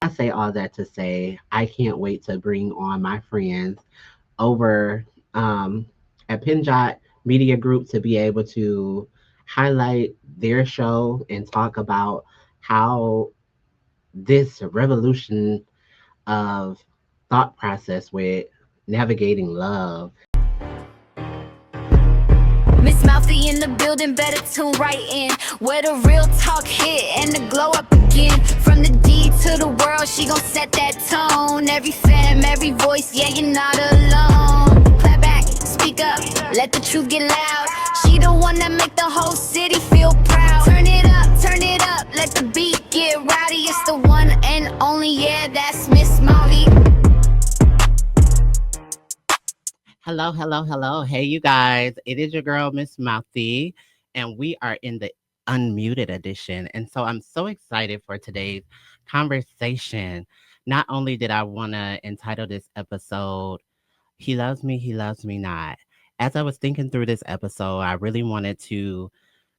I say all that to say I can't wait to bring on my friends over at Penjot Media Group to be able to highlight their show and talk about how this revolution of thought process with navigating love. Miss Mouthy in the building, better tune right in. Where the real talk hit and the glow up again. From the D to the world, she gon' set that tone. Every fam, every voice, yeah, you're not alone. Clap back, speak up, let the truth get loud. She the one that make the whole city feel proud. Turn it up, let the beat get rowdy. It's the one and only, yeah, that's Miss Mouthy. Hello, hello, hello. Hey, you guys. It is your girl, Miss Mouthy, and we are in the unmuted edition. And so I'm so excited for today's conversation. Not only did I want to entitle this episode, He Loves Me Not. As I was thinking through this episode, I really wanted to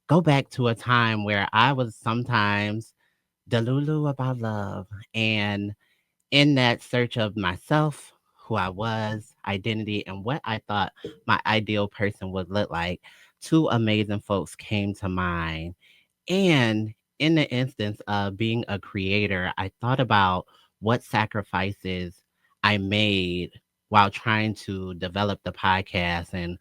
go back to a time where I was sometimes delulu about love. And in that search of myself, who I was, identity, and what I thought my ideal person would look like, two amazing folks came to mind. And in the instance of being a creator, I thought about what sacrifices I made while trying to develop the podcast. And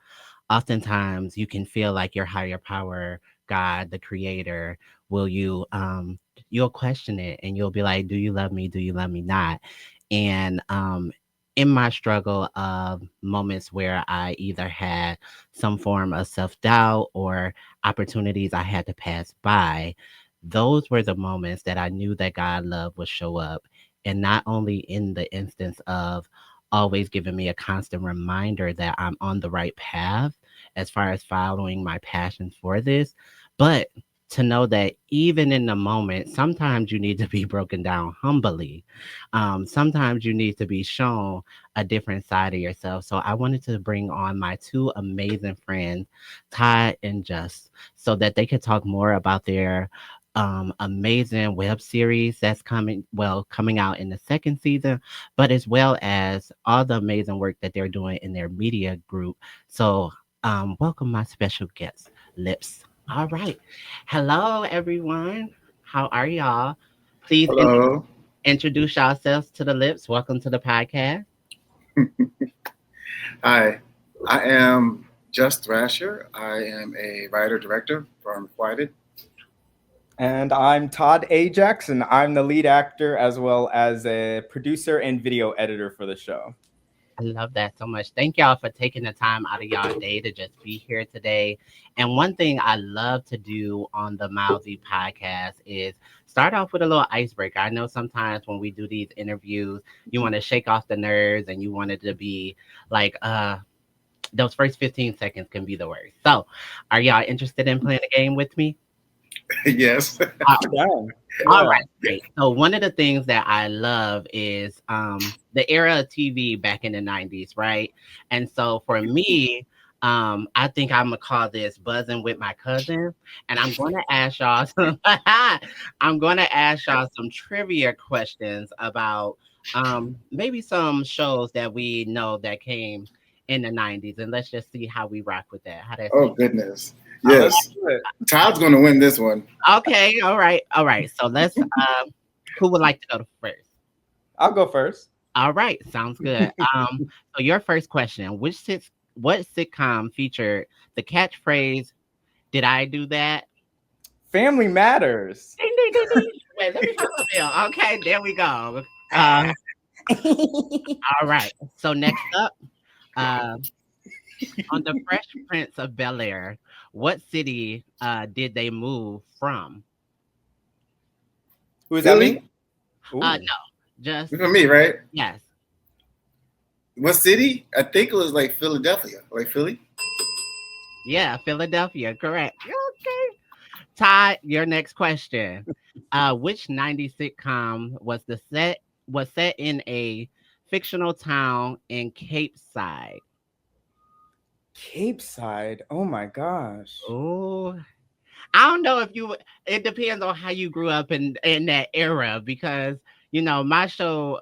oftentimes you can feel like your higher power, God, the creator, will you'll question it and you'll be like, do you love me? Do you love me not? And in my struggle of moments where I either had some form of self-doubt or opportunities I had to pass by, those were the moments that I knew that God love would show up. And not only in the instance of always giving me a constant reminder that I'm on the right path as far as following my passion for this, but to know that even in the moment, sometimes you need to be broken down humbly. Sometimes you need to be shown a different side of yourself. So I wanted to bring on my two amazing friends, Todd and Just, so that they could talk more about their amazing web series that's coming out in the second season, but as well as all the amazing work that they're doing in their media group. So welcome my special guest, Lips. All right. Hello, everyone. How are y'all? Please Hello. introduce yourselves to the Lips. Welcome to the podcast. Hi. I am Just Thrasher. I am a writer director for Unrequired. And I'm Todd A. Jackson. I'm the lead actor as well as a producer and video editor for the show. I love that so much. Thank y'all for taking the time out of y'all day to just be here today. And one thing I love to do on the Mouthy podcast is start off with a little icebreaker. I know sometimes when we do these interviews, you want to shake off the nerves and you want it to be like those first 15 seconds can be the worst. So are y'all interested in playing a game with me? Yes. All right, great. So one of the things that I love is the era of TV back in the 90s, right? And so for me, I think I'm gonna call this buzzing with my cousin, and I'm gonna ask y'all some I'm gonna ask y'all some trivia questions about maybe some shows that we know that came in the 90s, and let's just see how we rock with that. How that Oh, sound? goodness. Yes. Todd's going to win this one. Okay, all right. So let's who would like to go first? I'll go first. All right, sounds good. So your first question, what sitcom featured the catchphrase, "Did I do that?" Family Matters. Ding, ding, ding, ding. Wait, let me put the bill. Okay, there we go. All right. So next up, uh, on the Fresh Prince of Bel-Air, what city did they move from? Who is that? Philly? Me? No, just For me, right? yes. What city? I think it was like Philadelphia. Like Philly? Yeah, Philadelphia, correct. Okay. Todd, your next question. Which 90s sitcom was set in a fictional town in Cape Side? Cape Side. Oh my gosh. Oh, I don't know if it depends on how you grew up in that era because my show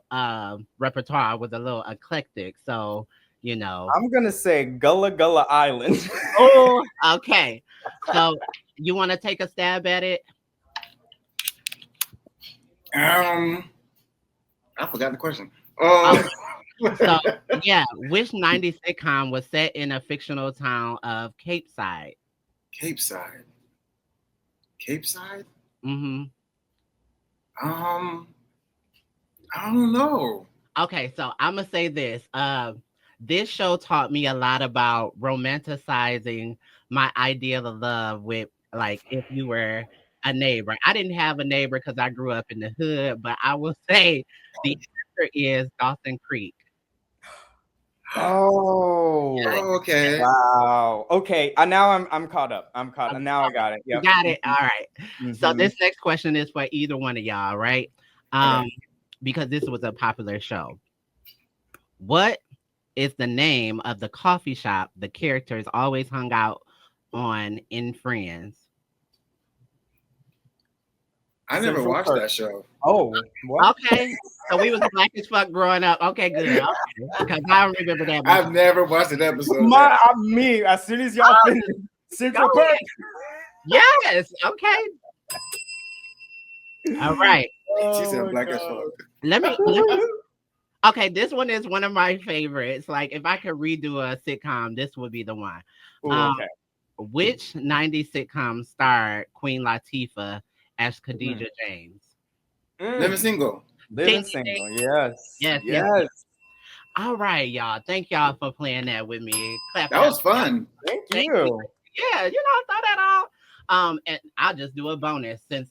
repertoire was a little eclectic. So, I'm gonna say Gullah Gullah Island. oh, okay. So you want to take a stab at it? I forgot the question. Okay. So yeah, which 90s sitcom was set in a fictional town of Cape Side? Cape Side. Cape Side? Mm-hmm. I don't know. Okay, so I'm gonna say this. This show taught me a lot about romanticizing my ideal of love with, like, if you were a neighbor. I didn't have a neighbor because I grew up in the hood, but I will say the answer is Dawson Creek. Oh, Yeah, Oh, okay. wow. Okay, now I'm caught up. I'm caught up. Now I got it. you Yep. got it. All right. So Mhm. this next question is for either one of y'all, right? Okay. Because this was a popular show. What is the name of the coffee shop the characters always hung out on in Friends? I never Central watched Perk. that show. Oh, what? Okay. So we was black as fuck growing up. Okay, good. Okay. Because I don't remember that much. I've never watched an episode of My, that. me. As soon as y'all finish Central Go Perk. ahead. Yes. Okay. All right. She Oh said my black as God. fuck. Let me. Okay, this one is one of my favorites. Like, if I could redo a sitcom, this would be the one. Ooh, Um, okay. which 90s sitcom starred Queen Latifah as Khadijah James? Living single. Living Ding, ding, ding. single. Yes. Yes, yes, Yes. yes. All right, y'all. Thank y'all for playing that with me. Clap That it was up. fun. Thank Thank you. you. Yeah, throw that out. And I'll just do a bonus since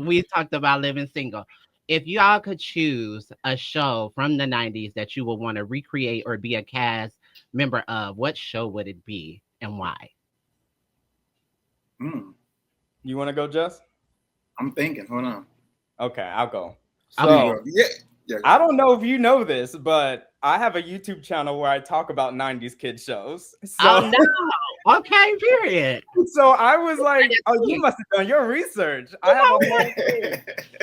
we talked about living single. If y'all could choose a show from the 90s that you would want to recreate or be a cast member of, what show would it be and why? You want to go, Jess? I'm thinking. Hold on. Okay, I'll go. Okay. There you So go. Yeah. Yeah. I don't know if you know this, but I have a YouTube channel where I talk about 90s kid shows. Oh So no. Okay, period. so I was like, oh, you must have done your research. I have a whole thing.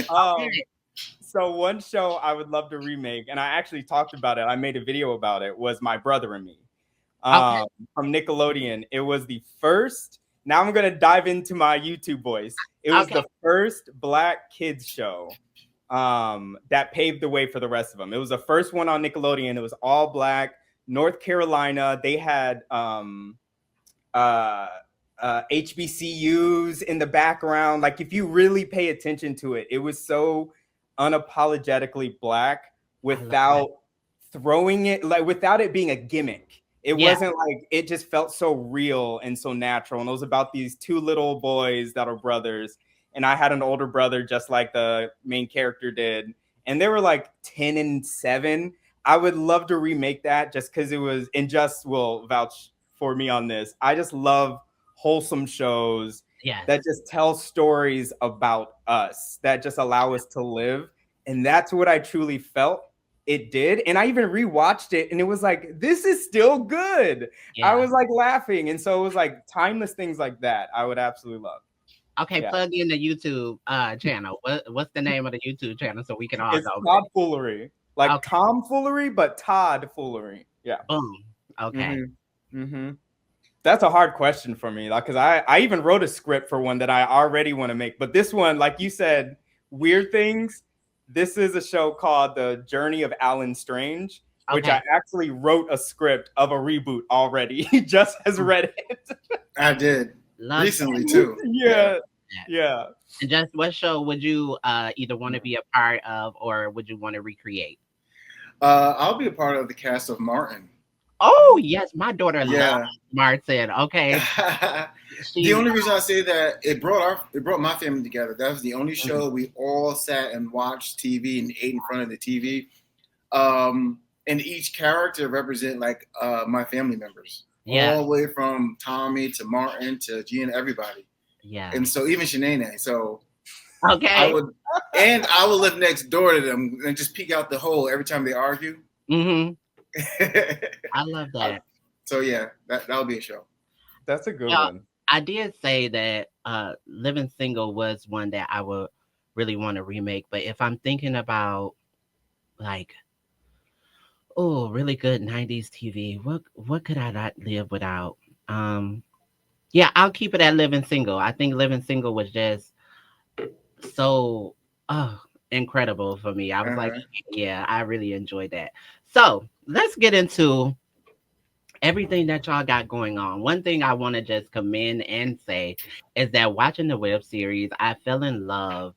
Okay. So one show I would love to remake, and I actually talked about it. I made a video about it. Was My Brother and Me Okay. from Nickelodeon. It was the first. Now I'm gonna dive into my YouTube voice. It was Okay. the first Black kids show that paved the way for the rest of them. It was the first one on Nickelodeon. It was all Black. North Carolina. They had HBCUs in the background. Like, if you really pay attention to it, it was so unapologetically Black without throwing it, like, without it being a gimmick. It wasn't like, it just felt so real and so natural. And it was about these two little boys that are brothers. And I had an older brother, just like the main character did. And they were like 10 and 7. I would love to remake that just because it was, and Just will vouch for me on this. I just love wholesome shows that just tell stories about us, that just allow us to live. And that's what I truly felt it did. And I even rewatched it and it was like, this is still good. I was like laughing. And so it was like timeless things like that I would absolutely love. Okay, plug in the YouTube channel. What's the name of the YouTube channel so we can all It's go? Todd Foolery. Like tomfoolery, but Todd Foolery. Yeah. Boom. Okay. That's a hard question for me, like, because I even wrote a script for one that I already want to make. But this one, like you said, weird things. This is a show called The Journey of Alan Strange, which I actually wrote a script of a reboot already. He just has read it. I did. Recently, too. Yeah. And just what show would you either want to be a part of or would you want to recreate? I'll be a part of the cast of Martin. Oh, yes. My daughter loves Martin. Okay. The only reason I say that, it brought my family together. That was the only show we all sat and watched TV and ate in front of the TV. And each character represent like my family members. Yeah. All the way from Tommy to Martin to Gina, everybody. Yeah. And so even Shanae. So okay. I would live next door to them and just peek out the hole every time they argue. Mm-hmm. I love that. So yeah, that'll be a show. That's a good one. I did say that Living Single was one that I would really want to remake. But if I'm thinking about like, oh, really good 90s TV, what could I not live without? Um, yeah, I'll keep it at Living Single. I think Living Single was just so oh incredible for me. I was like, Uh-huh. yeah, I really enjoyed that. So let's get into everything that y'all got going on. One thing I want to just commend and say is that watching the web series, I fell in love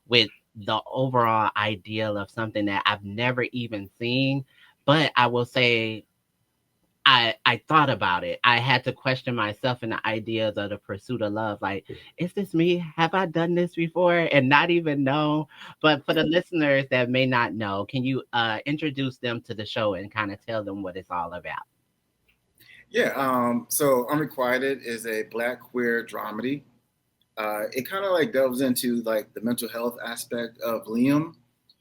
with the overall ideal of something that I've never even seen. But I will say I thought about it. I had to question myself in the ideas of the pursuit of love. Like, is this me? Have I done this before and not even know? But for the listeners that may not know, can you introduce them to the show and kind of tell them what it's all about? Yeah. So Unrequited is a Black queer dramedy. It kind of like delves into like the mental health aspect of Liam,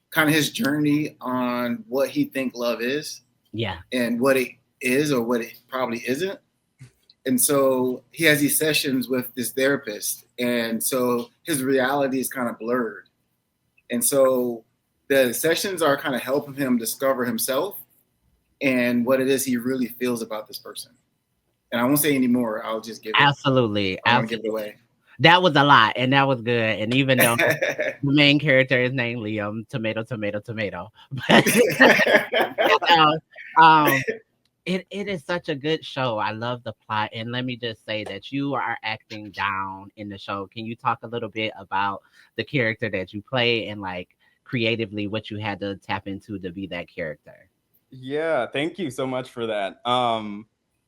kind of his journey on what he think love is Yeah. and what it is or what it probably isn't. And so he has these sessions with this therapist, and so his reality is kind of blurred. And so the sessions are kind of helping him discover himself and what it is he really feels about this person. And I won't say any more. I'll just give it. Absolutely. I don't want to give it Absolutely. away. That was a lot, and that was good. And even though the main character is named Liam, tomato, tomato, tomato, but you know, um, it is such a good show. I love the plot, and let me just say that you are acting down in the show. Can you talk a little bit about the character that you play and like creatively what you had to tap into to be that character? Yeah, thank you so much for that.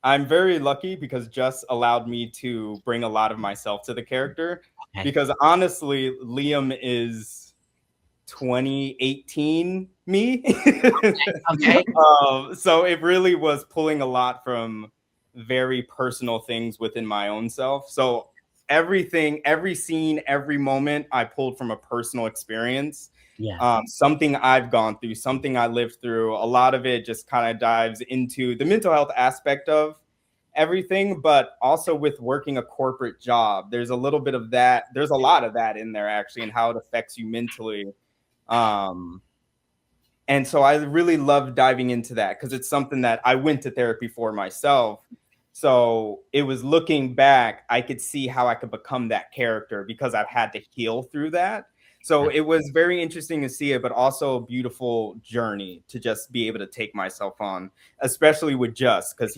I'm very lucky because Just allowed me to bring a lot of myself to the character. Okay. Because honestly, Liam is 2018 me. Okay. So it really was pulling a lot from very personal things within my own self. So everything, every scene, every moment I pulled from a personal experience, Yeah. something I've gone through, something I lived through. A lot of it just kind of dives into the mental health aspect of everything, but also with working a corporate job. There's a little bit of that. There's a lot of that in there actually, and how it affects you mentally. Um, and so I really love diving into that because it's something that I went to therapy for myself. So it was looking back, I could see how I could become that character because I've had to heal through that. So it was very interesting to see it, but also a beautiful journey to just be able to take myself on, especially with Just because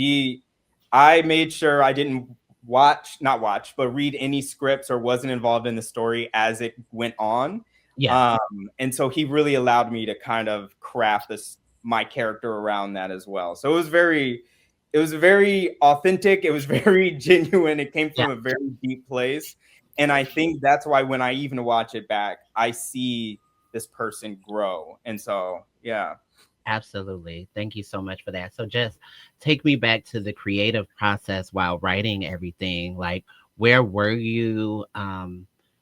I made sure I didn't not watch, but read any scripts or wasn't involved in the story as it went on. Yeah. And so he really allowed me to kind of craft my character around that as well. So it was very authentic. It was very genuine. It came Yeah. from a very deep place. And I think that's why when I even watch it back, I see this person grow. And so, yeah. Absolutely. Thank you so much for that. So just take me back to the creative process while writing everything. Like where were you?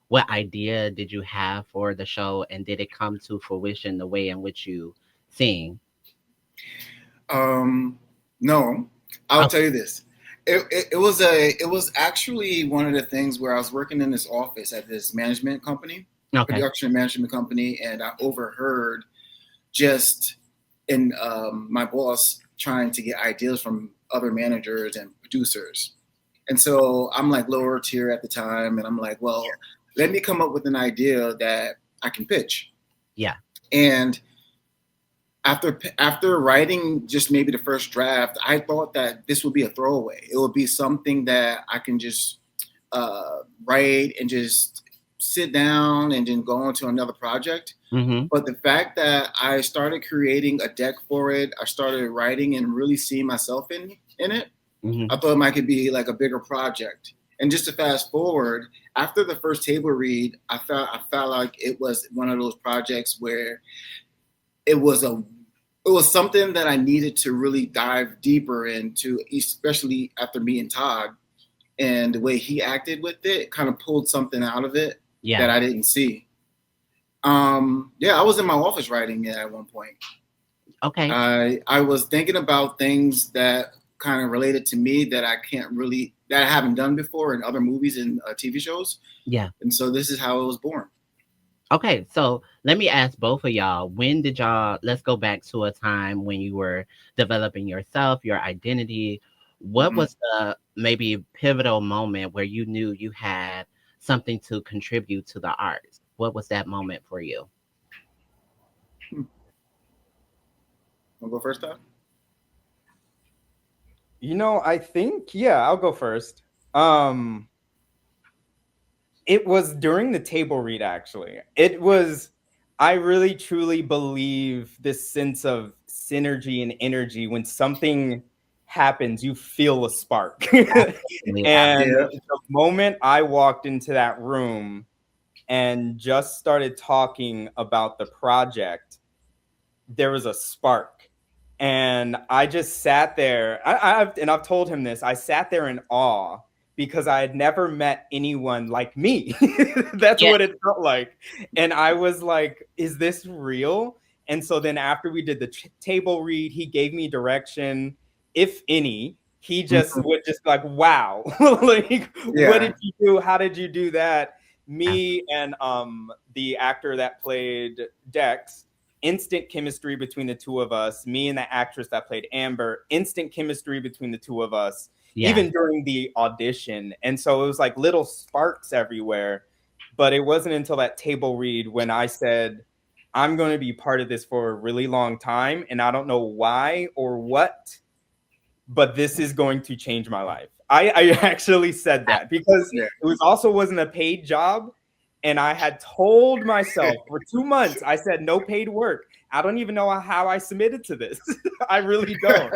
What idea did you have for the show and did it come to fruition the way in which you sing? No, I'll tell Okay. you this. It was actually one of the things where I was working in this office at this management company, Okay. production management company, and I overheard just in my boss trying to get ideas from other managers and producers. And so I'm like lower tier at the time, and I'm like, well, let me come up with an idea that I can pitch. Yeah. And after writing just maybe the first draft, I thought that this would be a throwaway. It would be something that I can just write and just sit down and then go on to another project. Mm-hmm. But the fact that I started creating a deck for it, I started writing and really seeing myself in it, Mm-hmm. I thought it might could be like a bigger project. And just to fast forward, after the first table read, I felt like it was one of those projects where it was a it was something that I needed to really dive deeper into, especially after meeting Todd and the way he acted with it, kind of pulled something out of it Yeah. that I didn't see. Yeah, I was in my office writing it at one point. Okay. I was thinking about things that kind of related to me that that I haven't done before in other movies and TV shows, Yeah. and so this is how it was born. Okay, so let me ask both of y'all, when did y'all, let's go back to a time when you were developing yourself, your identity. What Mm-hmm. was the maybe pivotal moment where you knew you had something to contribute to the arts? What was that moment for you? Wanna go first, time? I think, yeah, I'll go first. Um, it was during the table read, actually. I really truly believe this sense of synergy and energy when something happens, you feel a spark. Absolutely, And Yeah. the moment I walked into that room and just started talking about the project, there was a spark. And I just sat there. I've told him this. I sat there in awe because I had never met anyone like me. That's yeah, what it felt like. And I was like, is this real? And so then after we did the table read, he gave me direction, if any. He just Mhm. would just like, wow, like, what Yeah. did you do? How did you do that? ab- Me and the actor that played Dex, instant chemistry between the two of us. Me and the actress that played Amber, instant chemistry between the two of us, yeah, even during the audition. And so it was like little sparks everywhere. But it wasn't until that table read when I said, I'm going to be part of this for a really long time. And I don't know why or what, but this is going to change my life. I actually said that because Yeah. it was also wasn't a paid job. And I had told myself for 2 months, I said, no paid work. I don't even know how I submitted to this. I really don't.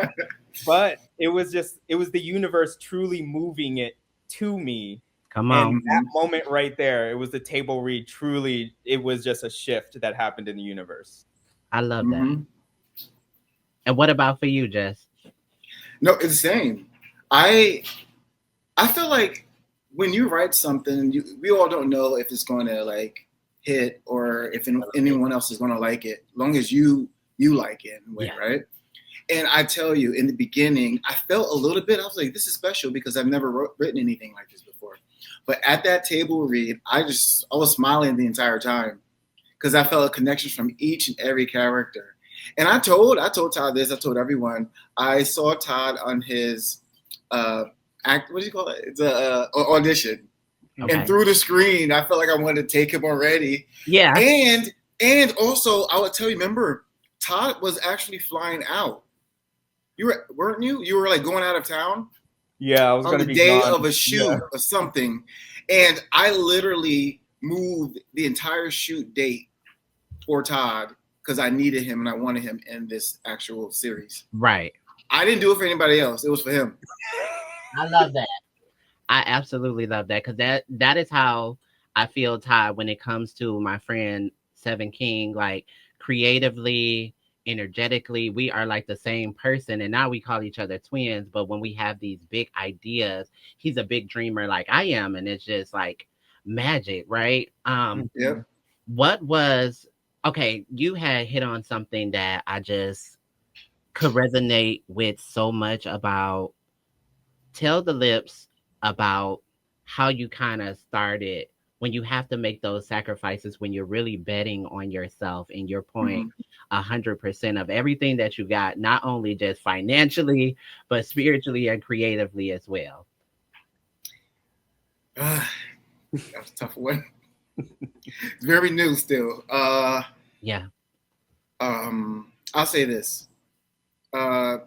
But it was the universe truly moving it to me. come And on. that Mm-hmm. moment right there, it was the table read. Truly, it was just a shift that happened in the universe. I love that. Mm-hmm. And what about for you, Jess? No, it's the same. I I feel like when you write something, we all don't know if it's going to like hit or if anyone else is going to like it. As long as you like it in a way, Yeah. right? And I tell you, in the beginning, I felt a little bit. I was like, "This is special" because I've never written anything like this before. But at that table read, I was smiling the entire time because I felt a connection from each and every character. And I told Todd this. I told everyone. I saw Todd on his uh, act. What do you call it? It's a audition. And Okay. through the screen, I felt like I wanted to take him already. Yeah. And also, I would tell you. Remember, Todd was actually flying out. Weren't you? You were like going out of town Yeah, I was on going the to be day gone. of a Yeah. shoot or something, and I literally moved the entire shoot date for Todd because I needed him and I wanted him in this actual series. Right. I didn't do it for anybody else. It was for him. I love that. I absolutely love that because that is how I feel, Ty, when it comes to my friend Seven King. Like creatively, energetically, we are like the same person, and now we call each other twins. But when we have these big ideas, he's a big dreamer like I am, and it's just like magic, right? Yep. What was okay? You had hit on something that I just could resonate with so much about. Tell the lips about how you kind of started when you have to make those sacrifices when you're really betting on yourself and you're pouring Mm-hmm. 100% of everything that you got, not only just financially, but spiritually and creatively as well. That was a tough one. It's very new still. Yeah, I'll say this: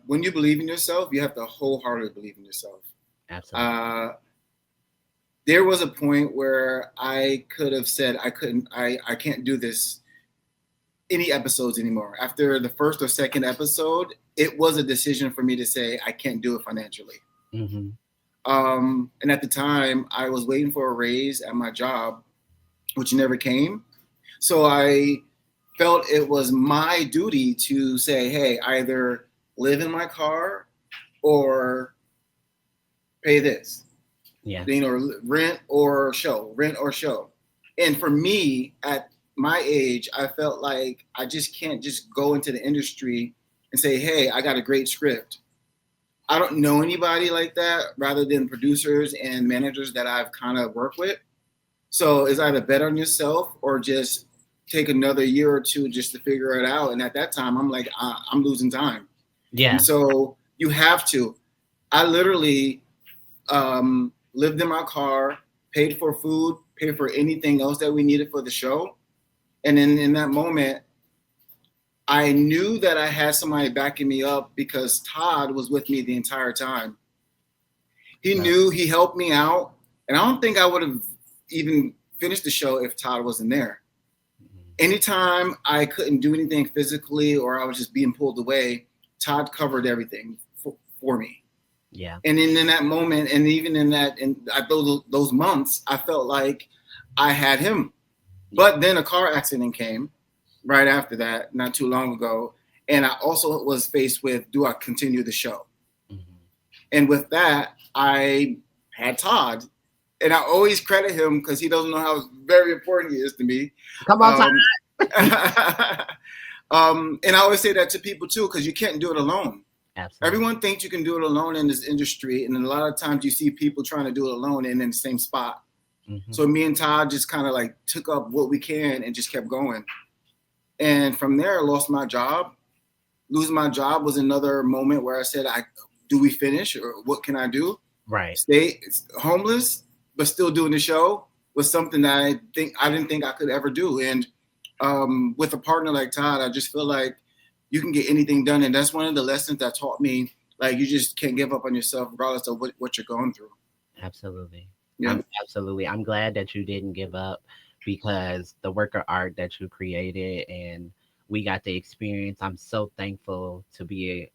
when you believe in yourself, you have to wholeheartedly believe in yourself. absolutely. Uh, there was a point where I could have said I can't do this any episodes anymore. After the first or second episode, it was a decision for me to say I can't do it financially. Hmm. And at the time, I was waiting for a raise at my job, which never came. So I felt it was my duty to say, hey, either live in my car or pay this, Yeah, rent or show. And for me, at my age, I felt like I just can't just go into the industry and say, hey, I got a great script. I don't know anybody like that rather than producers and managers that I've kind of worked with. So it's either bet on yourself or just take another year or two just to figure it out. And at that time, I'm like, I'm losing time. Yeah. And so you have to. I literally lived in my car, paid for food, paid for anything else that we needed for the show. And then in that moment, I knew that I had somebody backing me up because Todd was with me the entire time. He knew, he helped me out. And I don't think I would have even finished the show if Todd wasn't there. Anytime I couldn't do anything physically or I was just being pulled away, Todd covered everything for me. Yeah. And in that moment, and even in those months, I felt like I had him. But then a car accident came right after that, not too long ago. And I also was faced with, do I continue the show? Mm-hmm. And with that, I had Todd. And I always credit him because he doesn't know how very important he is to me. Come on, Todd. And I always say that to people too, because you can't do it alone. Absolutely. Everyone thinks you can do it alone in this industry. And a lot of times you see people trying to do it alone and in the same spot. Mm-hmm. So me and Todd just kind of like took up what we can and just kept going. And from there, I lost my job. Losing my job was another moment where I said, do we finish or what can I do? Right. Stay homeless, but still doing the show was something that I didn't think I could ever do. And with a partner like Todd, I just feel like you can get anything done. And that's one of the lessons that taught me, like, you just can't give up on yourself regardless of what you're going through. Absolutely. Yeah. Absolutely. I'm glad that you didn't give up because the work of art that you created and we got the experience. I'm so thankful to be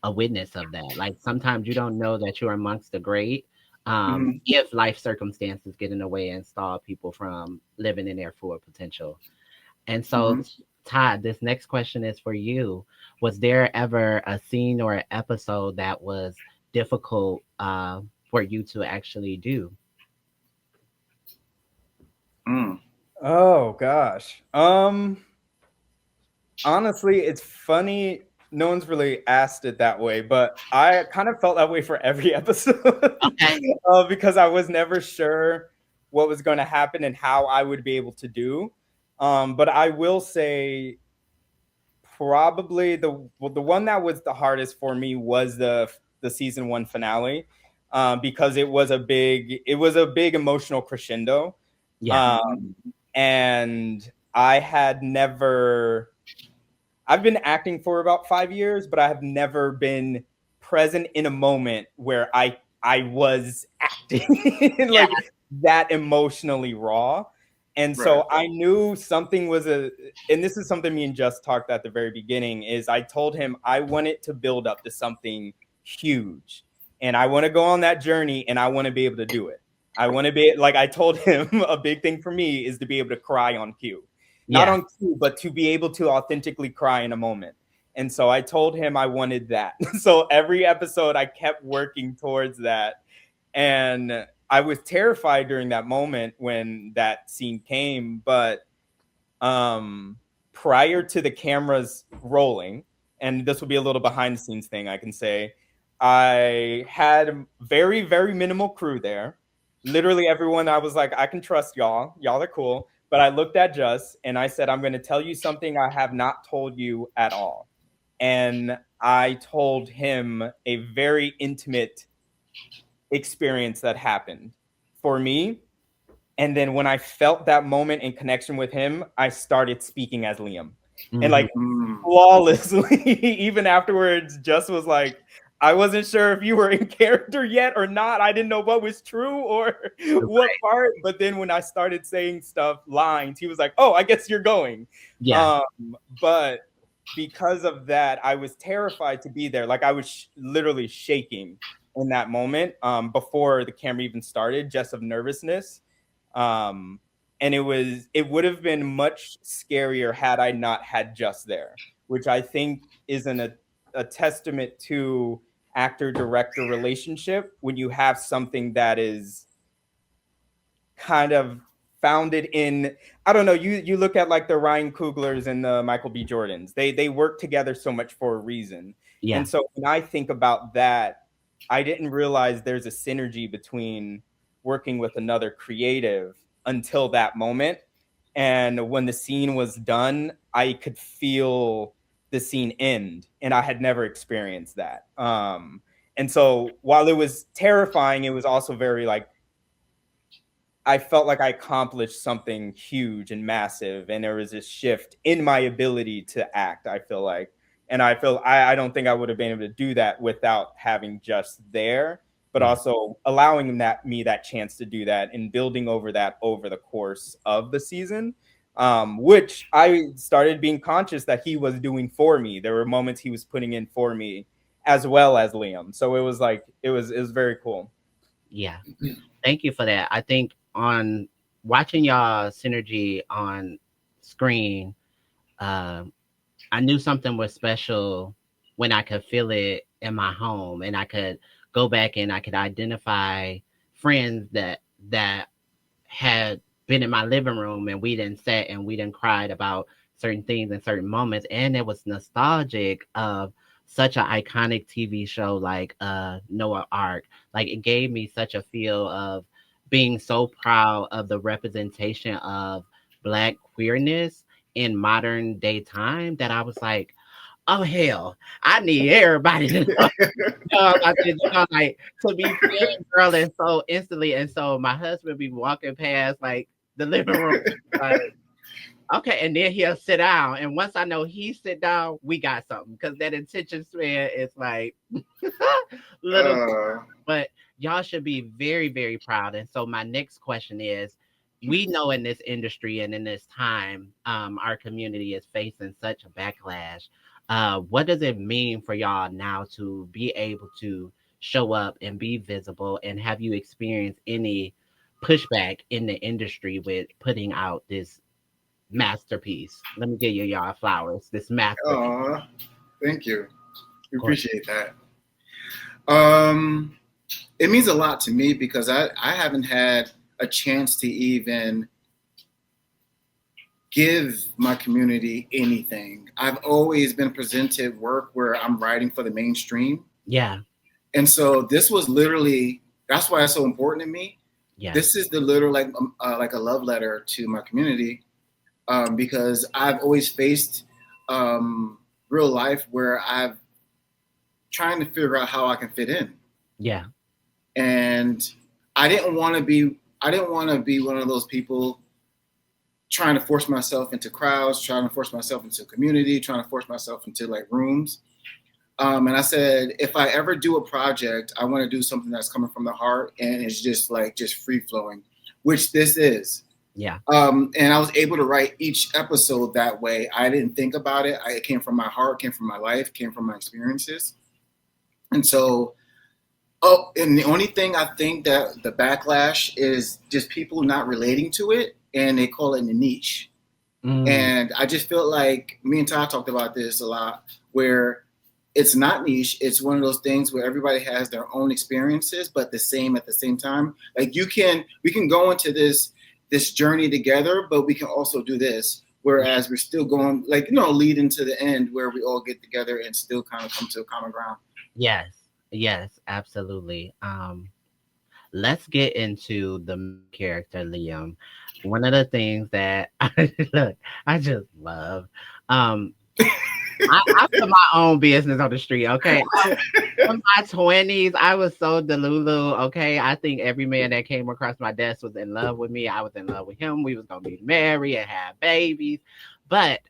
a witness of that. Like sometimes you don't know that you're amongst the great if life circumstances get in the way and stall people from living in their full potential. And so, Todd, this next question is for you. Was there ever a scene or an episode that was difficult for you to actually do? Oh gosh. Honestly, it's funny. No one's really asked it that way, but I kind of felt that way for every episode. Okay. Because I was never sure what was going to happen and how I would be able to do. But I will say probably the one that was the hardest for me was the season 1 finale, because it was a big emotional crescendo. Yeah. And I've been acting for about 5 years, but I have never been present in a moment where I was acting like that emotionally raw. And so I knew something was and this is something me and Just talked at the very beginning, is I told him I want it to build up to something huge. And I want to go on that journey and I want to be able to do it. I want to be, like I told him, a big thing for me is to be able to cry on cue. Not on cue, but to be able to authentically cry in a moment. And so I told him I wanted that. So every episode I kept working towards that. And I was terrified during that moment when that scene came. But prior to the cameras rolling, and this will be a little behind the scenes thing I can say, I had very, very minimal crew there. Literally everyone, I was like, I can trust y'all. Y'all are cool. But I looked at Just and I said, I'm going to tell you something I have not told you at all. And I told him a very intimate experience that happened for me. And then when I felt that moment in connection with him, I started speaking as Liam. And like flawlessly, even afterwards, Just was like, I wasn't sure if you were in character yet or not. I didn't know what was true or what part. But then when I started saying lines, he was like, oh, I guess you're going. Yeah. But because of that, I was terrified to be there. Like I was literally shaking in that moment before the camera even started, just of nervousness. And it would have been much scarier had I not had Just there, which I think is a testament to actor-director relationship when you have something that is kind of founded in, I don't know, you look at like the Ryan Cooglers and the Michael B. Jordans. They work together so much for a reason. Yeah. And so when I think about that, I didn't realize there's a synergy between working with another creative until that moment. and when the scene was done, I could feel the scene end, and I had never experienced that. And so while it was terrifying, it was also very like, I felt like I accomplished something huge and massive, and there was this shift in my ability to act, I feel like. And I don't think I would have been able to do that without having just there, but also allowing me that chance to do that and building over that over the course of the season, which I started being conscious that he was doing for me. There were moments he was putting in for me as well as Liam. So it was like, it was very cool. Yeah. Thank you for that. I think on watching y'all synergy on screen, I knew something was special when I could feel it in my home, and I could go back and I could identify friends that had been in my living room, and we didn't sat and we didn't cried about certain things and certain moments, and it was nostalgic of such an iconic TV show like Noah Ark. Like, it gave me such a feel of being so proud of the representation of Black queerness in modern day time, that I was like, oh hell, I need everybody to know about this, like, to be fangirling so instantly. And so my husband be walking past like the living room, like, okay, and then he'll sit down. And once I know he sit down, we got something, because that attention span is like little. But y'all should be very, very proud. And so my next question is, we know in this industry and in this time, our community is facing such a backlash. What does it mean for y'all now to be able to show up and be visible? And have you experienced any pushback in the industry with putting out this masterpiece? Let me give y'all flowers. This masterpiece. Thank you. We appreciate that. It means a lot to me because I haven't had a chance to even give my community anything. I've always been presented work where I'm writing for the mainstream. Yeah. And so this was literally, that's why it's so important to me. Yeah. This is the literal like a love letter to my community, because I've always faced real life where I've trying to figure out how I can fit in. Yeah. And I didn't want to be one of those people trying to force myself into crowds, trying to force myself into community, trying to force myself into like rooms. And I said, if I ever do a project, I want to do something that's coming from the heart and it's just free flowing, which this is. Yeah. And I was able to write each episode that way. I didn't think about it. It came from my heart, came from my life, came from my experiences. And so, and the only thing I think that the backlash is just people not relating to it, and they call it a niche. And I just feel like me and Todd talked about this a lot, where it's not niche. It's one of those things where everybody has their own experiences, but the same at the same time. Like we can go into this journey together, but we can also do this. Whereas we're still going, lead into the end where we all get together and still kind of come to a common ground. Yes, absolutely. Let's get into the character, Liam. One of the things that I just love. I put my own business on the street, okay? In my 20s, I was so delulu, okay? I think every man that came across my desk was in love with me. I was in love with him. We was going to be married and have babies. But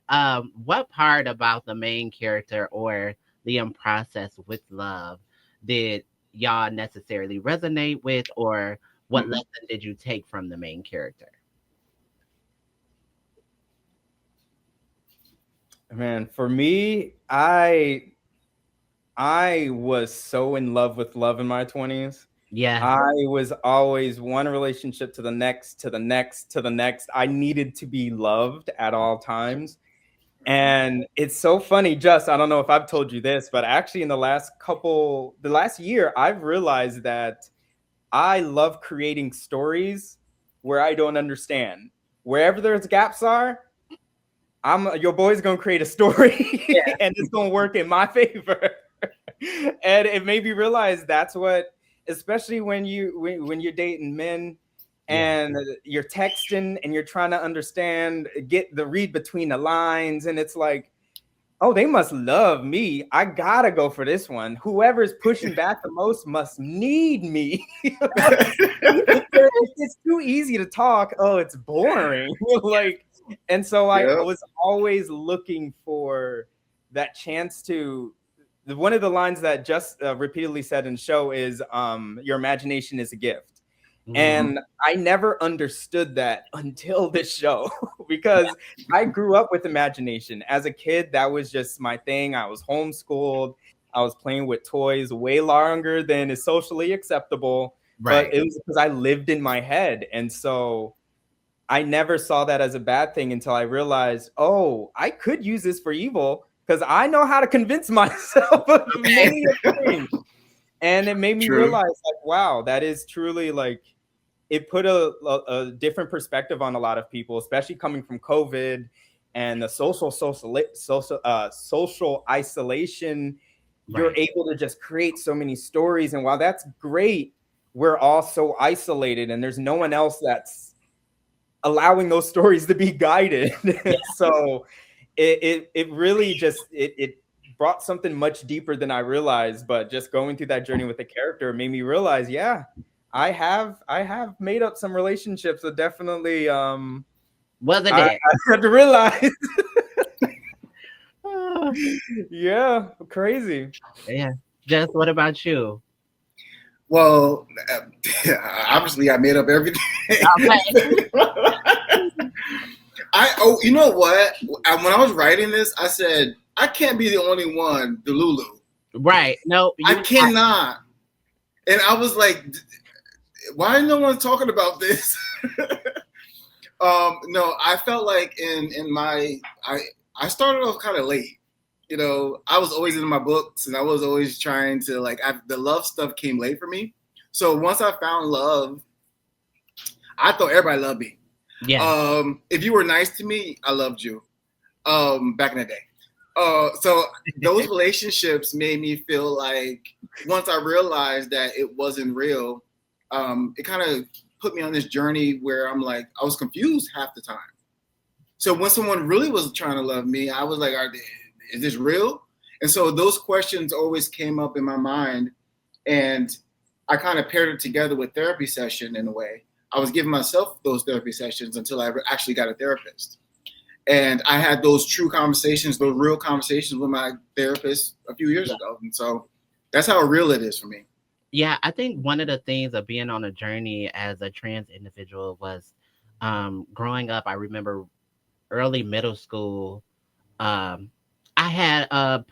what part about the main character or Liam process with love did y'all necessarily resonate with, or what lesson did you take from the main character? Man, for me, I was so in love with love in my 20s. Yeah. I was always one relationship to the next, to the next, to the next. I needed to be loved at all times. And it's so funny, Just, I don't know if I've told you this, but actually in the last year, I've realized that I love creating stories where I don't understand. Wherever there's gaps are, your boy's gonna create a story and it's gonna work in my favor. And it made me realize that's what, especially when you're dating men and you're texting and you're trying to understand, get the read between the lines, and it's like, oh, they must love me. I gotta go for this one. Whoever's pushing back the most must need me. It's too easy to talk. Oh, it's boring. Like, and so I was always looking for that chance to. One of the lines that just repeatedly said in the show is, "Your imagination is a gift." And I never understood that until this show, because I grew up with imagination. As a kid, that was just my thing. I was homeschooled. I was playing with toys way longer than is socially acceptable. Right. But it was because I lived in my head. And so I never saw that as a bad thing until I realized, oh, I could use this for evil because I know how to convince myself of many things. And it made me realize, like, wow, that is truly like, it put a different perspective on a lot of people, especially coming from COVID and the social isolation. You're able to just create so many stories. And while that's great, we're all so isolated and there's no one else that's allowing those stories to be guided. So it really just, it brought something much deeper than I realized. But just going through that journey with the character made me realize, I have made up some relationships that definitely wasn't it? I had to realize. Yeah, crazy. Yeah. Jess, what about you? Well, obviously I made up everything. You know what? When I was writing this, I said, I can't be the only one, Delulu. Right. No, I cannot. And I was like, why is no one talking about this? No, I felt like I started off kind of late. You know, I was always in my books and I was always trying to the love stuff came late for me. So once I found love, I thought everybody loved me. Yeah. If you were nice to me, I loved you. Back in the day. So those relationships made me feel like once I realized that it wasn't real, it kind of put me on this journey where I'm like, I was confused half the time. So when someone really was trying to love me, I was like, is this real? And so those questions always came up in my mind, and I kind of paired it together with therapy session in a way. I was giving myself those therapy sessions until I actually got a therapist. And I had those true conversations, those real conversations with my therapist a few years ago. And so that's how real it is for me. Yeah, I think one of the things of being on a journey as a trans individual was growing up. I remember early middle school. I had a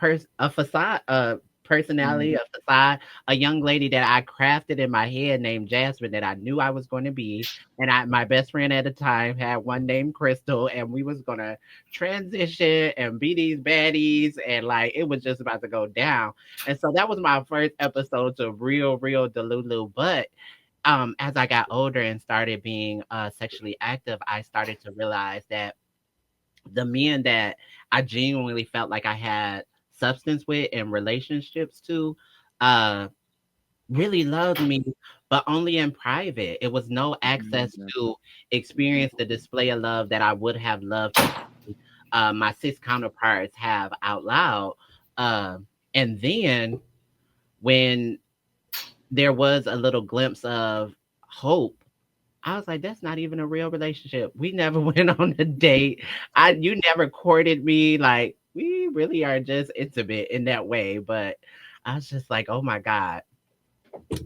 facade, a personality, a facade, a young lady that I crafted in my head named Jasmine that I knew I was going to be. And my best friend at the time had one named Crystal, and we was going to transition and be these baddies. And like, it was just about to go down. And so that was my first episode to real Delulu. But as I got older and started being sexually active, I started to realize that the men that I genuinely felt like I had substance with and relationships to really loved me, but only in private. It was no access to experience the display of love that I would have loved to see, my cis counterparts have out loud. And then when there was a little glimpse of hope, I was like, that's not even a real relationship. We never went on a date. You never courted me. Like, we really are just intimate in that way. But I was just like, oh my God.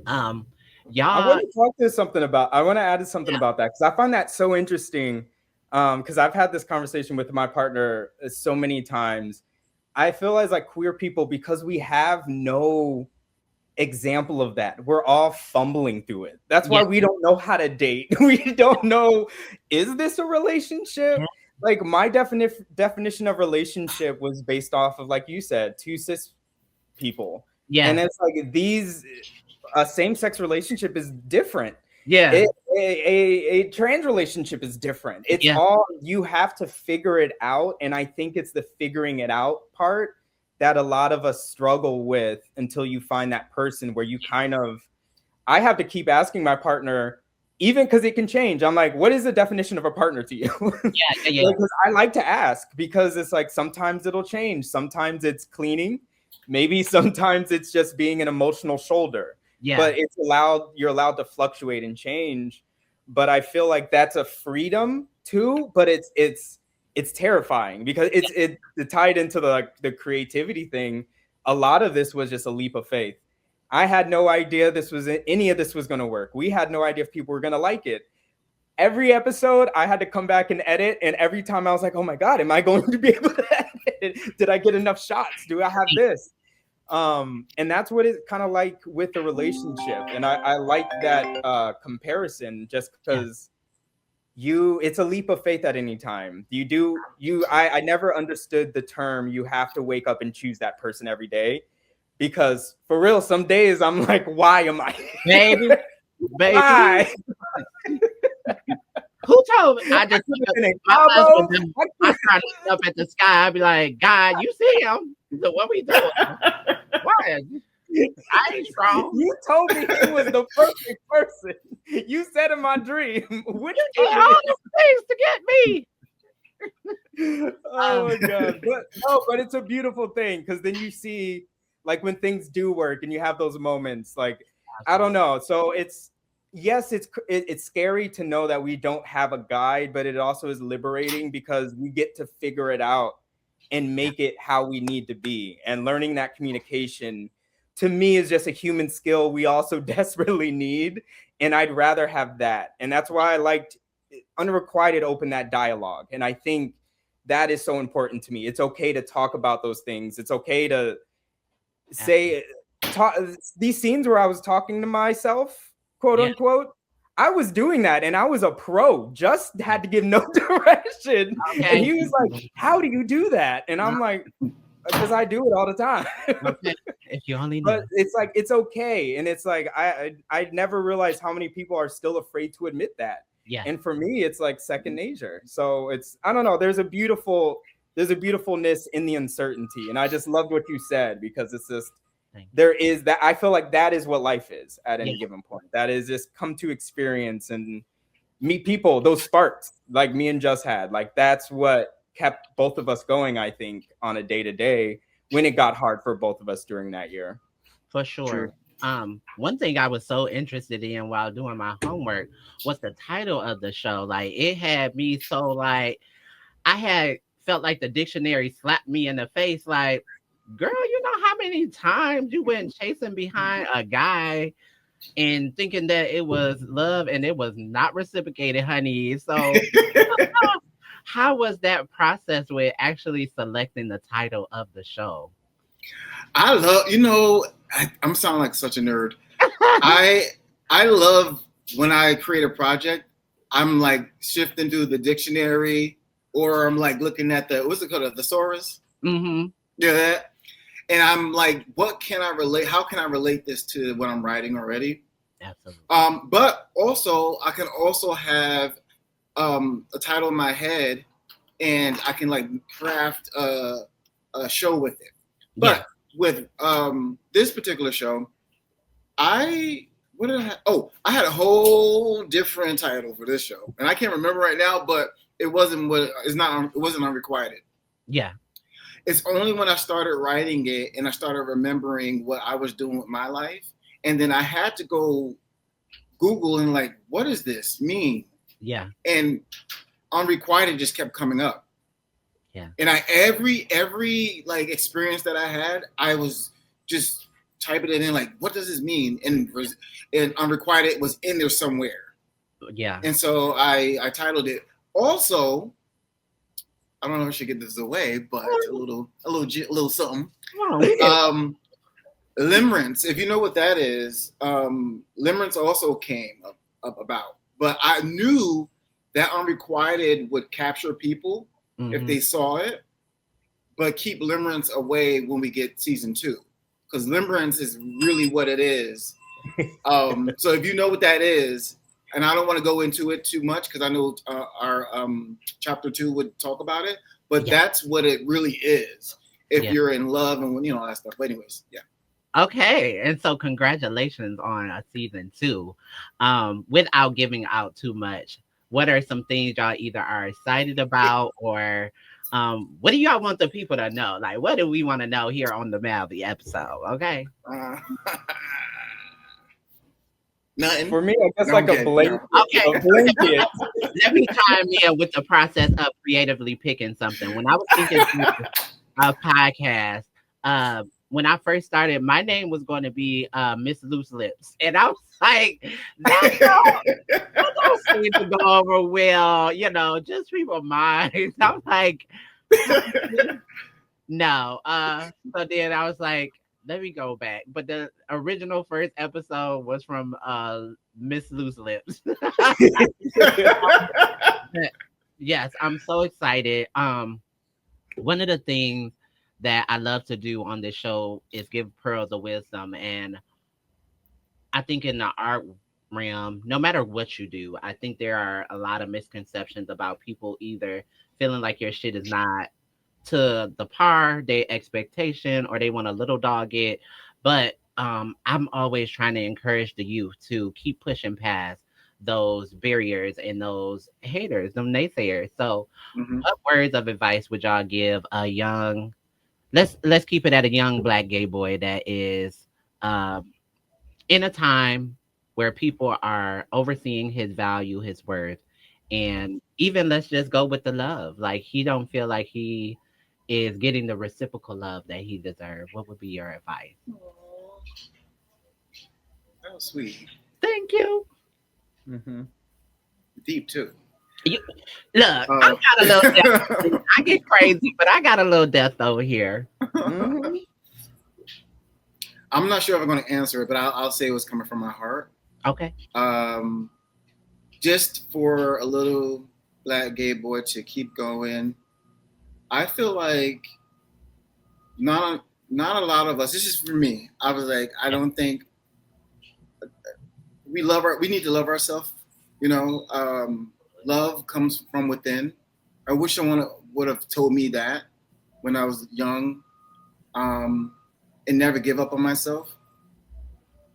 Y'all. I want to talk to something about, I want to add something about that, because I find that so interesting. Because I've had this conversation with my partner so many times. I feel as like queer people, because we have no example of that, we're all fumbling through it. That's why we don't know how to date. We don't know, is this a relationship? Like my definition of relationship was based off of, like you said, two cis people. And it's like these a same-sex relationship is different. A trans relationship is different. It's all, you have to figure it out. And I think it's the figuring it out part that a lot of us struggle with until you find that person where you kind of, I have to keep asking my partner, even because it can change. I'm like, what is the definition of a partner to you? Yeah. Because I like to ask, because it's like sometimes it'll change. Sometimes it's cleaning. Maybe sometimes it's just being an emotional shoulder. Yeah. But you're allowed to fluctuate and change. But I feel like that's a freedom too. But it's terrifying, because it's tied into the creativity thing. A lot of this was just a leap of faith. I had no idea any of this was going to work. We had no idea if people were going to like it. Every episode, I had to come back and edit. And every time I was like, oh my God, am I going to be able to edit? Did I get enough shots? Do I have this? And that's what it's kind of like with the relationship. And I like that comparison, just because it's a leap of faith at any time. I never understood the term, you have to wake up and choose that person every day. Because for real, some days I'm like, why am I? Baby. Why? Who told me? I just I try to look up at the sky. I'd be like, God, you see him? So what we doing? Why? I ain't strong. You told me he was the perfect person. You said in my dream, what you did all those things to get me? Oh my God. But it's a beautiful thing, because then you see, like, when things do work and you have those moments, like, I don't know. So it's scary to know that we don't have a guide, but it also is liberating, because we get to figure it out and make it how we need to be. And learning that communication, to me, is just a human skill we also desperately need. And I'd rather have that. And that's why I liked Unrequited open that dialogue. And I think that is so important to me. It's okay to talk about those things. It's okay to these scenes where I was talking to myself, quote unquote. I was doing that, and I was a pro, just had to give no direction. Okay. And he was like, how do you do that? And I'm like, because I do it all the time. Okay. If you only know. But it's like, it's okay. And it's like, I never realized how many people are still afraid to admit that. Yeah. And for me, it's like second nature. So it's, I don't know, there's a beautifulness in the uncertainty. And I just loved what you said, because it's just, there is that, I feel like that is what life is at any given point. That is just come to experience and meet people, those sparks like me and Just had. Like, that's what kept both of us going, I think, on a day-to-day when it got hard for both of us during that year. For sure. True. One thing I was so interested in while doing my homework was the title of the show. Like, it had me so, like, I had felt like the dictionary slapped me in the face, like, girl, you know how many times you went chasing behind a guy and thinking that it was love, and it was not reciprocated, honey. So how was that process with actually selecting the title of the show? I love, I'm sounding like such a nerd. I love when I create a project, I'm like shifting through the dictionary, or I'm like looking at what's it called, a thesaurus? Mm-hmm. Yeah. And I'm like, what can I relate? How can I relate this to what I'm writing already? Absolutely. But also, I can also have a title in my head, and I can like craft a show with it. But with this particular show, I had a whole different title for this show, and I can't remember right now. But it wasn't Unrequited. Yeah. It's only when I started writing it and I started remembering what I was doing with my life, and then I had to go Google and like, what does this mean? Yeah. And Unrequited just kept coming up. Yeah. And every like experience that I had, I was just typing it in like, what does this mean? And Unrequited was in there somewhere. Yeah. And so I titled it. Also, I don't know if I should get this away, but a little something. Limerence, if you know what that is, Limerence also came up about. But I knew that Unrequited would capture people if they saw it, but keep Limerence away when we get season 2, because Limerence is really what it is. So if you know what that is, and I don't want to go into it too much because I know our chapter 2 would talk about it, but that's what it really is. If you're in love and all that stuff. But anyways, yeah. Okay, and so congratulations on a season 2. Without giving out too much, what are some things y'all either are excited about or what do y'all want the people to know? Like, what do we want to know here on the Malvy episode? Okay. Uh, Nothing. For me, I guess No, I'm like kidding. No. Okay. a blanket. Let me chime in with the process of creatively picking something. When I was thinking through a podcast, when I first started, my name was going to be Miss Loose Lips, and I was like, that don't seem to go over well, just people minds. I'm like, no. So then I was like, let me go back. But the original first episode was from Miss Loose Lips. Yes, I'm so excited. One of the things that I love to do on this show is give pearls of wisdom. And I think in the art realm, no matter what you do, I think there are a lot of misconceptions about people either feeling like your shit is not to the par, their expectation, or they want a little dog it. But I'm always trying to encourage the youth to keep pushing past those barriers and those haters, them naysayers. So what words of advice would y'all give a young let's keep it at a young black gay boy that is um in a time where people are overseeing his value, his worth, and even let's just go with the love. Like he don't feel like he is getting the reciprocal love that he deserves. What would be your advice? That was sweet. Thank you. Mm-hmm. Deep too. You, look, I got a little death. I get crazy, but I got a little death over here. Mm-hmm. I'm not sure if I'm going to answer it, but I'll say what's coming from my heart. Okay. Just for a little black gay boy to keep going. I feel like not a lot of us. This is for me. I was like, I don't think we need to love ourselves. Love comes from within. I wish someone would have told me that when I was young, and never give up on myself.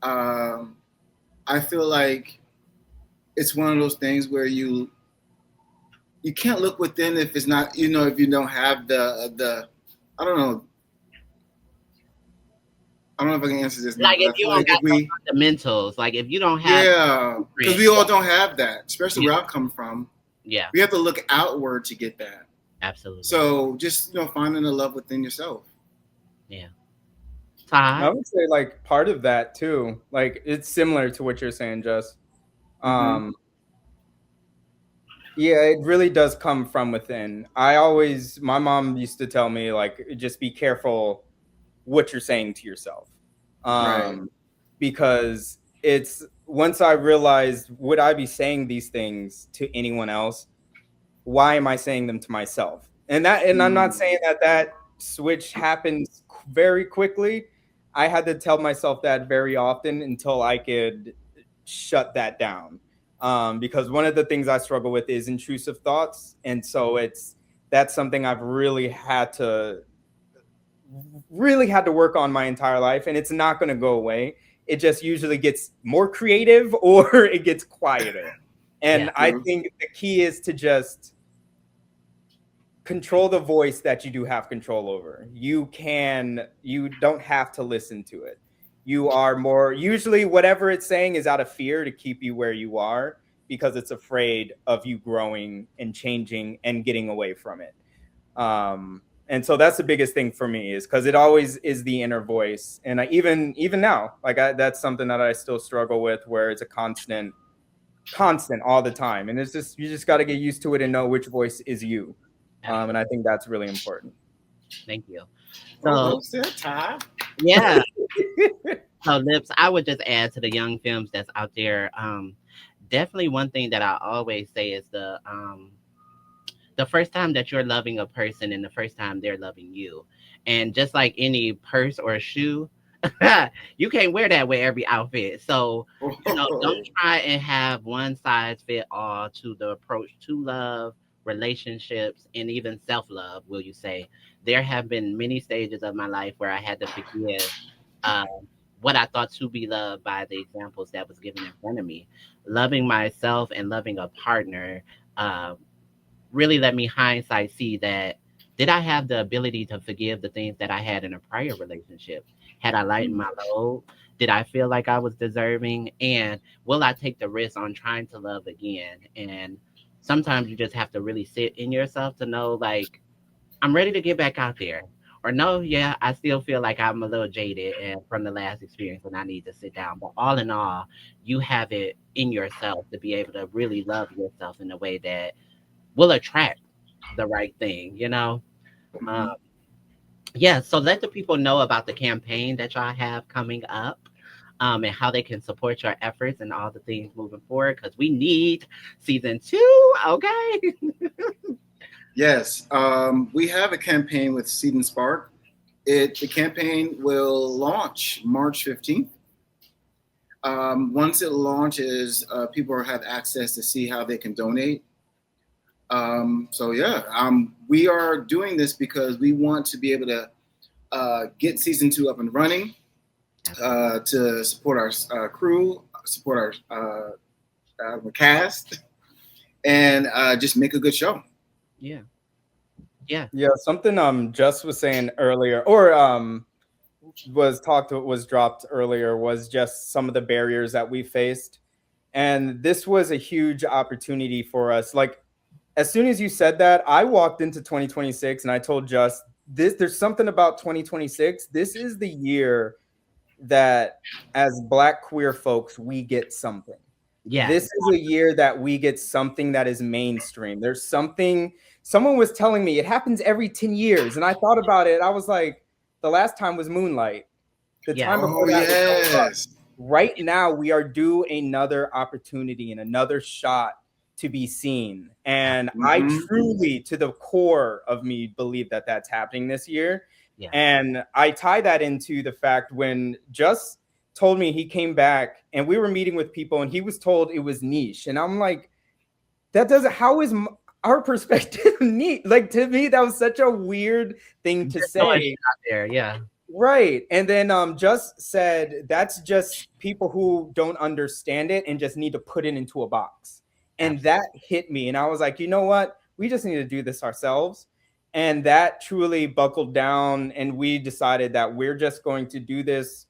I feel like it's one of those things where you can't look within if it's not, if you don't have the I don't know. I don't know if I can answer this now. Like if you don't got the fundamentals, like if you don't have because we all don't have that, especially where I come from. Yeah. We have to look outward to get that. Absolutely. So just finding the love within yourself. Yeah. I would say like part of that too. Like it's similar to what you're saying, Jess. Yeah, it really does come from within. My mom used to tell me like, just be careful what you're saying to yourself. Right. Because it's once I realized, would I be saying these things to anyone else? Why am I saying them to myself? And I'm not saying that switch happens very quickly. I had to tell myself that very often until I could shut that down. Because one of the things I struggle with is intrusive thoughts. And so that's something I've really had to work on my entire life. And it's not going to go away. It just usually gets more creative or it gets quieter. And I think the key is to just control the voice that you do have control over. You don't have to listen to it. You are more, usually whatever it's saying is out of fear to keep you where you are because it's afraid of you growing and changing and getting away from it. And so that's the biggest thing for me is because it always is the inner voice. And even now, that's something that I still struggle with where it's a constant all the time. And it's just, you just got to get used to it and know which voice is you. And I think that's really important. Thank you. So, yeah. So, Lips, I would just add to the young films that's out there. Definitely one thing that I always say is the first time that you're loving a person and the first time they're loving you. And just like any purse or shoe, you can't wear that with every outfit. So, don't try and have one size fit all to the approach to love, relationships, and even self-love, will you say. There have been many stages of my life where I had to forgive uh, what I thought to be loved by the examples that was given in front of me. Loving myself and loving a partner uh, really let me hindsight see that did I have the ability to forgive the things that I had in a prior relationship? Had I lightened my load? Did I feel like I was deserving? And will I take the risk on trying to love again? And sometimes you just have to really sit in yourself to know, like, I'm ready to get back out there. Or no, yeah, I still feel like I'm a little jaded and from the last experience and I need to sit down. But all in all, you have it in yourself to be able to really love yourself in a way that will attract the right thing, you know? Um, Mhm. yeah, so let the people know about the campaign that y'all have coming up, and how they can support your efforts and all the things moving forward because we need season two, okay? Yes, we have a campaign with Seed and Spark. The campaign will launch March 15th. Once it launches, people will have access to see how they can donate. So yeah, we are doing this because we want to be able to get season two up and running, Absolutely. to support our crew, support our cast, and just make a good show. Yeah. Yeah. Yeah, something Just was saying earlier, or was dropped earlier, was just some of the barriers that we faced. And this was a huge opportunity for us. Like, as soon as you said that, I walked into 2026 and I told Just this, there's something about 2026. This is the year that as Black queer folks, we get something. Yes. This is a year that we get something that is mainstream. There's something, someone was telling me it happens every 10 years. And I thought about it. I was like, the last time was Moonlight. The Yes. time Oh before that was Don't Rush. yes. Right now, we are due another opportunity and another shot to be seen. And I Mm-hmm. truly, to the core of me, believe that that's happening this year. Yes. And I tie that into the fact when Just told me he came back and we were meeting with people and he was told it was niche. And I'm like, that doesn't, how is our perspective neat? Like, to me, that was such a weird thing to There's no idea say. out there. Yeah. Right. And then Just said that's just people who don't understand it and just need to put it into a box. And Absolutely. that hit me. And I was like, you know what? We just need to do this ourselves. And that truly buckled down. And we decided that we're just going to do this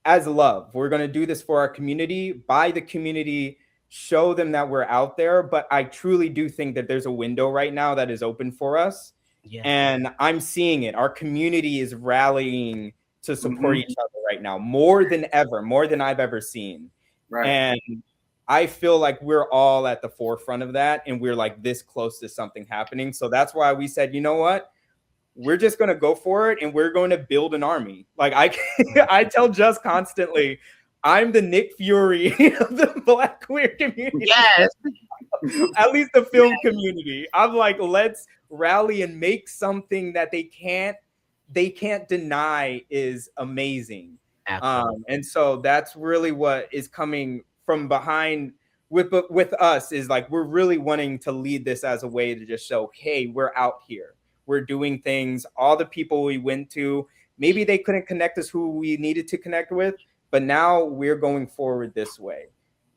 as love. We're going to do this for our community, by the community, show them that we're out there. But I truly do think that there's a window right now that is open for us. Yes. And I'm seeing it. Our community is rallying to support Mm-hmm. each other right now more than ever, more than I've ever seen. Right. And I feel like we're all at the forefront of that and we're like this close to something happening. So that's why we said, you know what? We're just going to go for it and we're going to build an army. Like I tell Just constantly, I'm the Nick Fury of the Black queer community, Yes. at least the film community. I'm like, let's rally and make something that they can't deny is amazing. Absolutely. And so that's really what is coming from behind with us, is like we're really wanting to lead this as a way to just show, hey, we're out here, we're doing things. All the people we went to, maybe they couldn't connect us who we needed to connect with, but now we're going forward this way.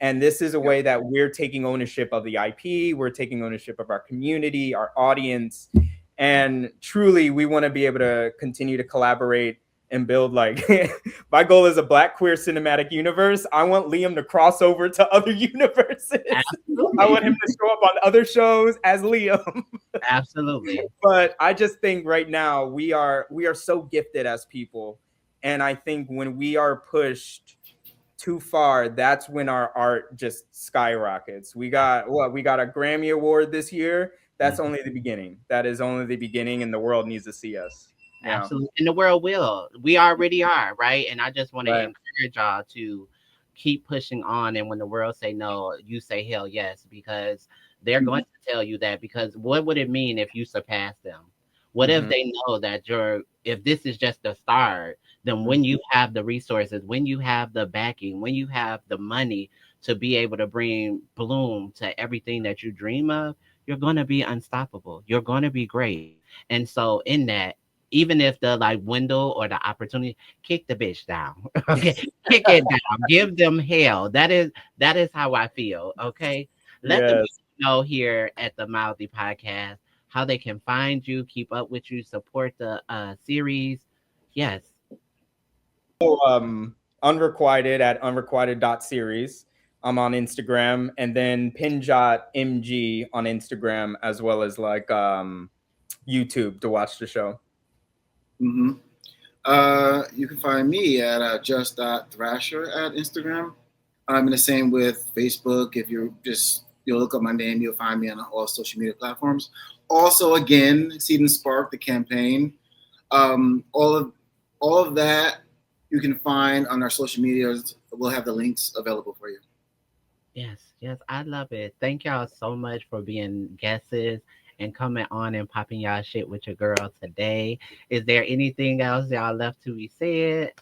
And this is a Yep. way that we're taking ownership of the IP, we're taking ownership of our community, our audience. And truly, we want to be able to continue to collaborate and build, like, my goal is a Black queer cinematic universe. I want Liam to cross over to other universes. I Absolutely. want him to show up on other shows as Liam. Absolutely. But I just think right now we are so gifted as people. And I think when we are pushed too far, that's when our art just skyrockets. We got a Grammy Award this year. That's Mhm. only the beginning. That is only the beginning, and the world needs to see us. Yeah. Absolutely. And the world will. We already are, right? And I just want to Right. encourage y'all to keep pushing on. And when the world say no, you say hell yes, because they're going to tell you that. Because what would it mean if you surpass them? What if Mm-hmm. they know that if this is just the start, then when you have the resources, when you have the backing, when you have the money to be able to bring bloom to everything that you dream of, you're going to be unstoppable. You're going to be great. And so in that, even if the like window or the opportunity, kick the bitch down. Okay, kick it down. Give them hell. That is how I feel. Okay, let the Yes. people know here at the Mouthy Podcast how they can find you, keep up with you, support the series. Yes. Unrequited at unrequited.series. I'm on Instagram, and then Penjot MG on Instagram, as well as like YouTube to watch the show. Mm-hmm. You can find me at just.thrasher at Instagram. And the same with Facebook. If you'll look up my name, you'll find me on all social media platforms. Also, again, Seed and Spark, the campaign. All of that you can find on our social medias. We'll have the links available for you. Yes, yes, I love it. Thank y'all so much for being guests and coming on and popping y'all shit with your girl today. Is there anything else y'all left to be said?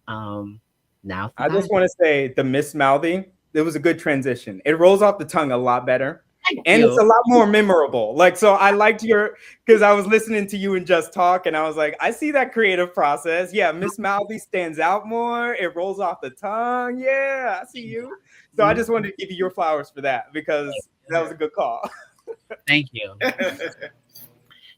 Um, Now's the I time. just want to say the Miss Mouthy, it was a good transition. It rolls off the tongue a lot better. Thank And it's you. a lot more memorable. Like, so I liked because I was listening to you and Just Talk, and I was like, I see that creative process. Yeah, Miss Mouthy stands out more. It rolls off the tongue. Yeah, I see you. So I just wanted to give you your flowers for that, because that was a good call. Thank you.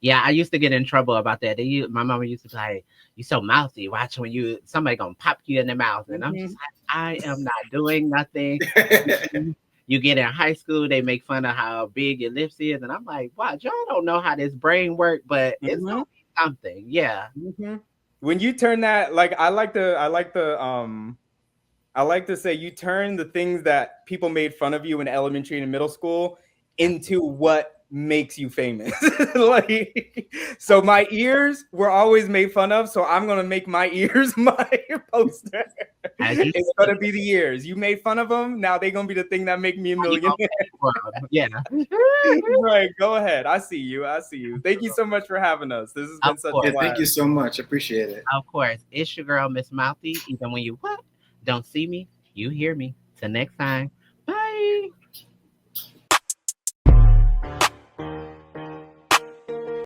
Yeah, I used to get in trouble about that. My mama used to be like, "You so mouthy. Watch when somebody gonna pop you in the mouth." And I'm just like, I am not doing nothing. You get in high school, they make fun of how big your lips is, and I'm like, wow, y'all don't know how this brain works, but it's gonna be something. Yeah. When you turn that, like, I like to say you turn the things that people made fun of you in elementary and middle school into what makes you famous. Like, so my ears were always made fun of, so I'm gonna make my ears my poster. It's gonna be the ears. You made fun of them, now they're gonna be the thing that make me a millionaire. Yeah. Right, go ahead. I see you. Thank you so much for having us. This has been such a blast. Thank you so much. Appreciate it. Of course. It's your girl, Miss Mouthy. Even when you don't see me, you hear me. Till next time.